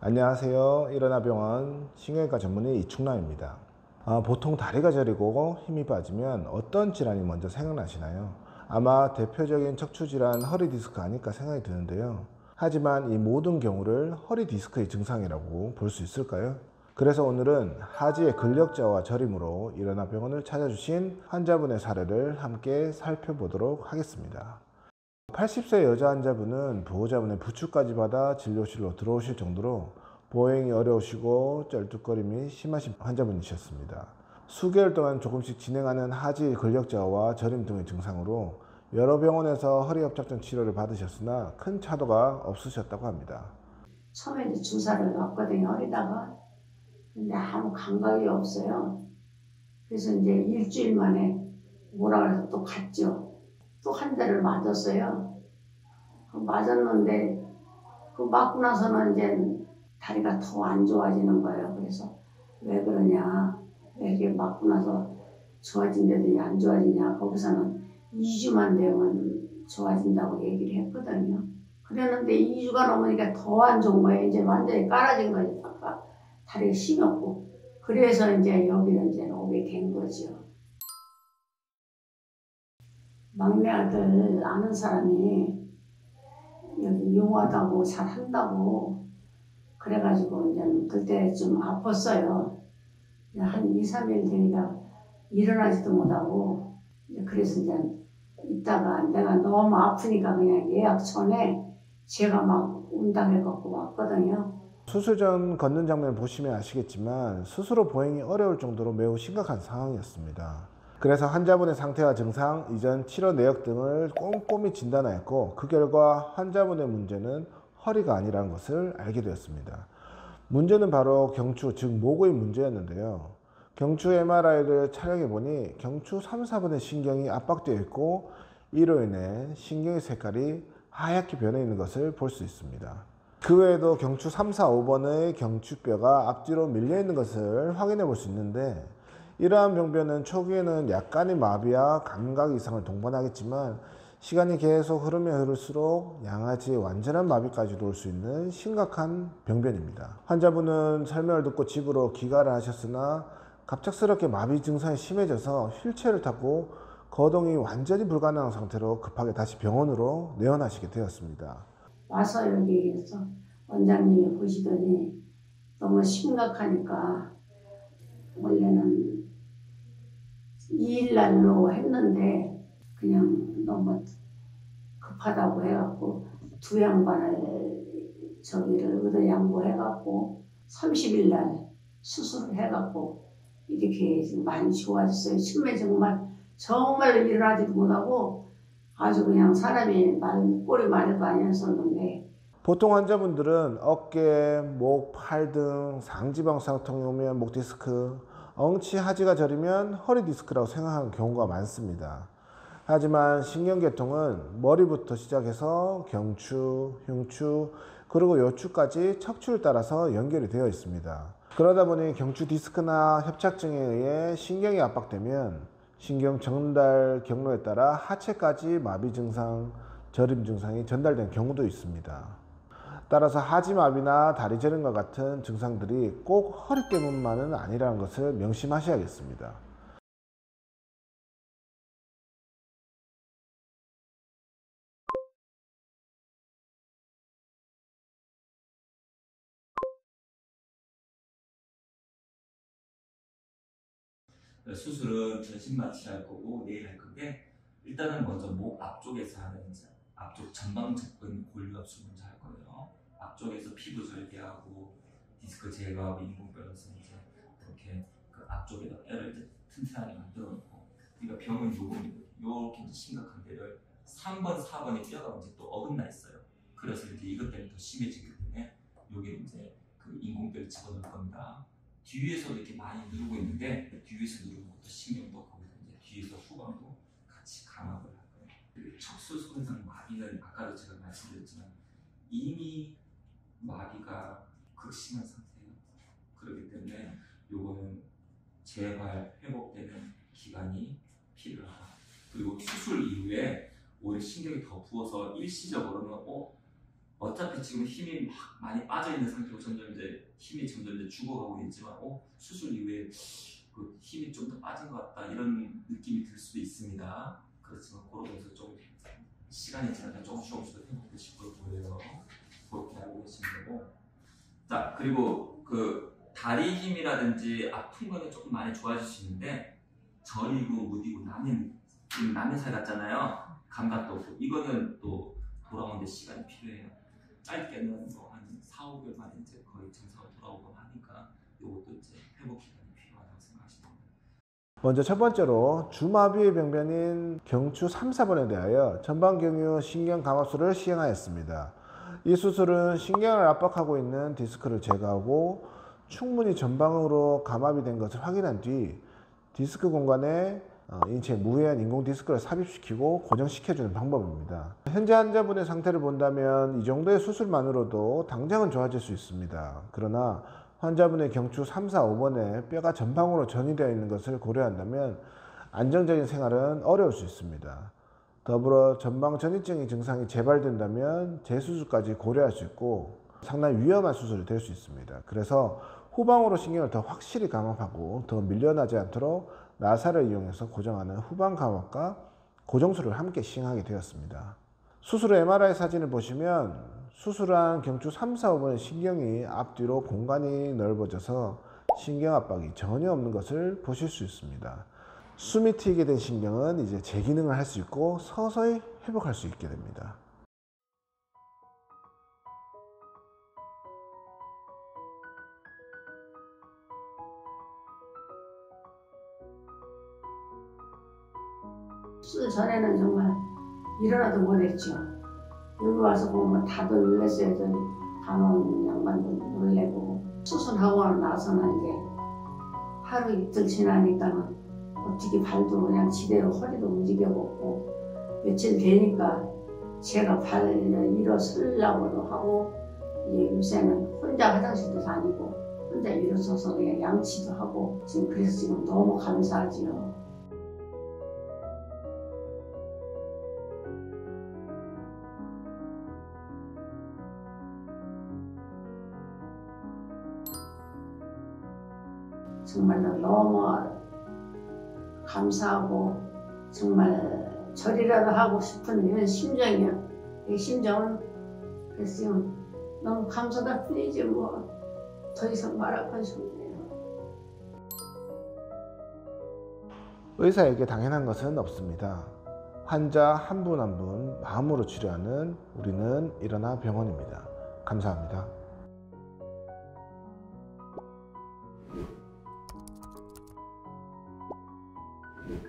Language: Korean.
안녕하세요. 일어나병원 신경외과 전문의 이충남입니다. 보통 다리가 저리고 힘이 빠지면 어떤 질환이 먼저 생각나시나요? 아마 대표적인 척추질환 허리 디스크 아닐까 생각이 드는데요. 하지만 이 모든 경우를 허리 디스크의 증상이라고 볼 수 있을까요? 그래서 오늘은 하지의 근력저하와 저림으로 일어나병원을 찾아주신 환자분의 사례를 함께 살펴보도록 하겠습니다. 80세 여자 환자분은 보호자분의 부축까지 받아 진료실로 들어오실 정도로 보행이 어려우시고 쩔뚝거림이 심하신 환자분이셨습니다. 수개월 동안 조금씩 진행하는 하지 근력저하와 저림 등의 증상으로 여러 병원에서 허리협착증 치료를 받으셨으나 큰 차도가 없으셨다고 합니다. 처음에 이제 주사를 놨거든요, 허리다가. 근데 아무 감각이 없어요. 그래서 이제 일주일 만에 뭐라 그래서 또 갔죠. 또 한 대를 맞았어요. 맞았는데 그 맞고 나서는 이제 다리가 더 안 좋아지는 거예요. 그래서 왜 그러냐, 왜 이렇게 맞고 나서 좋아진데도 안 좋아지냐. 거기서는 2주만 되면 좋아진다고 얘기를 했거든요. 그랬는데 2주가 넘으니까 더 안 좋은 거예요. 이제 완전히 깔아진 거지. 다리가 심었고. 그래서 이제 여기는 이제 오게 된 거죠. 막내 아들 아는 사람이 여기 용하다고 잘한다고 그래가지고 이제 그때 좀 아팠어요. 한 2, 3일 되니까 일어나지도 못하고 그래서 이제 이따가 내가 너무 아프니까 그냥 예약 전에 제가 막 운다고 해갖고 왔거든요. 수술 전 걷는 장면 보시면 아시겠지만 스스로 보행이 어려울 정도로 매우 심각한 상황이었습니다. 그래서 환자분의 상태와 증상, 이전 치료 내역 등을 꼼꼼히 진단하였고 그 결과 환자분의 문제는 허리가 아니라는 것을 알게 되었습니다. 문제는 바로 경추, 즉 목의 문제였는데요. 경추 MRI를 촬영해 보니 경추 3, 4번의 신경이 압박되어 있고 이로 인해 신경의 색깔이 하얗게 변해 있는 것을 볼 수 있습니다. 그 외에도 경추 3, 4, 5번의 경추뼈가 앞뒤로 밀려 있는 것을 확인해 볼 수 있는데 이러한 병변은 초기에는 약간의 마비와 감각 이상을 동반하겠지만 시간이 계속 흐르면 흐를수록 양아지의 완전한 마비까지도 올 수 있는 심각한 병변입니다. 환자분은 설명을 듣고 집으로 귀가를 하셨으나 갑작스럽게 마비 증상이 심해져서 휠체어를 타고 거동이 완전히 불가능한 상태로 급하게 다시 병원으로 내원하시게 되었습니다. 와서 여기에서 원장님이 보시더니 너무 심각하니까 원래는 2일 날로 했는데 그냥 너무 급하다고 해갖고 두 양반을 저기를 의대 양보해갖고 30일 날 수술을 해갖고 이렇게 많이 좋아졌어요. 처음에 정말 일어나지도 못하고 아주 그냥 사람이 꼬리 말도 아니었었는데. 보통 환자분들은 어깨, 목, 팔 등 상지방상통이 오면 목 디스크, 엉치 하지가 저리면 허리 디스크라고 생각하는 경우가 많습니다. 하지만 신경계통은 머리부터 시작해서 경추, 흉추, 그리고 요추까지 척추를 따라서 연결이 되어 있습니다. 그러다 보니 경추 디스크나 협착증에 의해 신경이 압박되면 신경 전달 경로에 따라 하체까지 마비 증상, 저림 증상이 전달된 경우도 있습니다. 따라서 하지마비나 다리 저림과 같은 증상들이 꼭 허리 때문만은 아니라는 것을 명심하셔야겠습니다. 수술은 전신 마취할 거고 내일 할 건데 일단은 먼저 목 앞쪽에서 하는 이제 앞쪽 전방 접근 골격술 먼저 할 거예요. 앞쪽에서 피부 절개하고 디스크 제거하고 인공뼈에서 이제 그렇게 그 앞쪽에다 뼈를 이제 튼튼하게 만들어 놓고 그러니까 병은 요렇게 이제 심각한 데를 3번, 4번의 뼈가 이제 또 어긋나 있어요. 그래서 이제 이것 때문에 더 심해지기 때문에 여기 이제 그 인공뼈를 집어넣을 겁니다. 뒤에서도 이렇게 많이 누르고 있는데 뒤에서 누르는 것도 신경도 거기서 이제 뒤에서 후방도 같이 감압을 할 거예요. 그 척수 손상 마비는 아까도 제가 말씀드렸지만 이미 마비가 극심한 상태예요. 그렇기 때문에 요거는 재발 회복되는 기간이 필요하다. 그리고 수술 이후에 오히려 신경이 더 부어서 일시적으로는 어차피 지금 힘이 막 많이 빠져 있는 상태고 점점 이제 힘이 점점 이제 죽어가고 있지만 수술 이후에 그 힘이 좀 더 빠진 것 같다 이런 느낌이 들 수도 있습니다. 그렇지만 그런 데서 좀 시간이 지나면 조금씩 회복되실 걸 보여요. 그렇게 알고 계시면 되고. 자, 그리고 그 다리 힘이라든지 아픈 거는 조금 많이 좋아질 수 있는데 저리고 무디고 남는 살 같잖아요. 감각도 없고 이거는 또 돌아오는데 시간이 필요해요. 짧게는 뭐 한 4, 5개월 만에 이제 거의 정상으로 돌아오고 하니까 이것도 이제 회복 기간이 필요하다고 생각하시면 됩니다. 먼저 첫 번째로 주마비의 병변인 경추 3, 4번에 대하여 전방경유 신경감압술을 시행하였습니다. 이 수술은 신경을 압박하고 있는 디스크를 제거하고 충분히 전방으로 감압이 된 것을 확인한 뒤 디스크 공간에 인체 무해한 인공 디스크를 삽입시키고 고정시켜주는 방법입니다. 현재 환자분의 상태를 본다면 이 정도의 수술만으로도 당장은 좋아질 수 있습니다. 그러나 환자분의 경추 3, 4, 5번에 뼈가 전방으로 전이되어 있는 것을 고려한다면 안정적인 생활은 어려울 수 있습니다. 더불어 전방 전이증의 증상이 재발된다면 재수술까지 고려할 수 있고 상당히 위험한 수술이 될 수 있습니다. 그래서 후방으로 신경을 더 확실히 감압하고 더 밀려나지 않도록 나사를 이용해서 고정하는 후방 감압과 고정술을 함께 시행하게 되었습니다. 수술 후 MRI 사진을 보시면 수술한 경추 3, 4, 5번의 신경이 앞뒤로 공간이 넓어져서 신경 압박이 전혀 없는 것을 보실 수 있습니다. 숨이 트이게 된 신경은 이제 재기능을 할 수 있고 서서히 회복할 수 있게 됩니다. 수술 전에는 정말 일어나도 못했죠. 여기 와서 보면 다들 놀랐어요. 저기 간호원 양반도 놀래고. 수술하고 나서는 이제 하루 이틀 지나니까는 어떻게 발도 그냥 지대로 허리도 움직여보고 며칠 되니까 제가 발을 일어서려고도 하고 이제 요새는 혼자 화장실도 다니고 혼자 일어서서 그냥 양치도 하고 지금 그래서 지금 너무 감사하지요. 정말로 너무 감사하고 정말 절이라도 하고 싶은 이런 심정이야. 이 심정은 그래서 지금 너무 감사할 뿐이지 뭐 더 이상 말할 것이 없네요. 의사에게 당연한 것은 없습니다. 환자 한 분 한 분 마음으로 치료하는 우리는 일어나 병원입니다. 감사합니다. 네.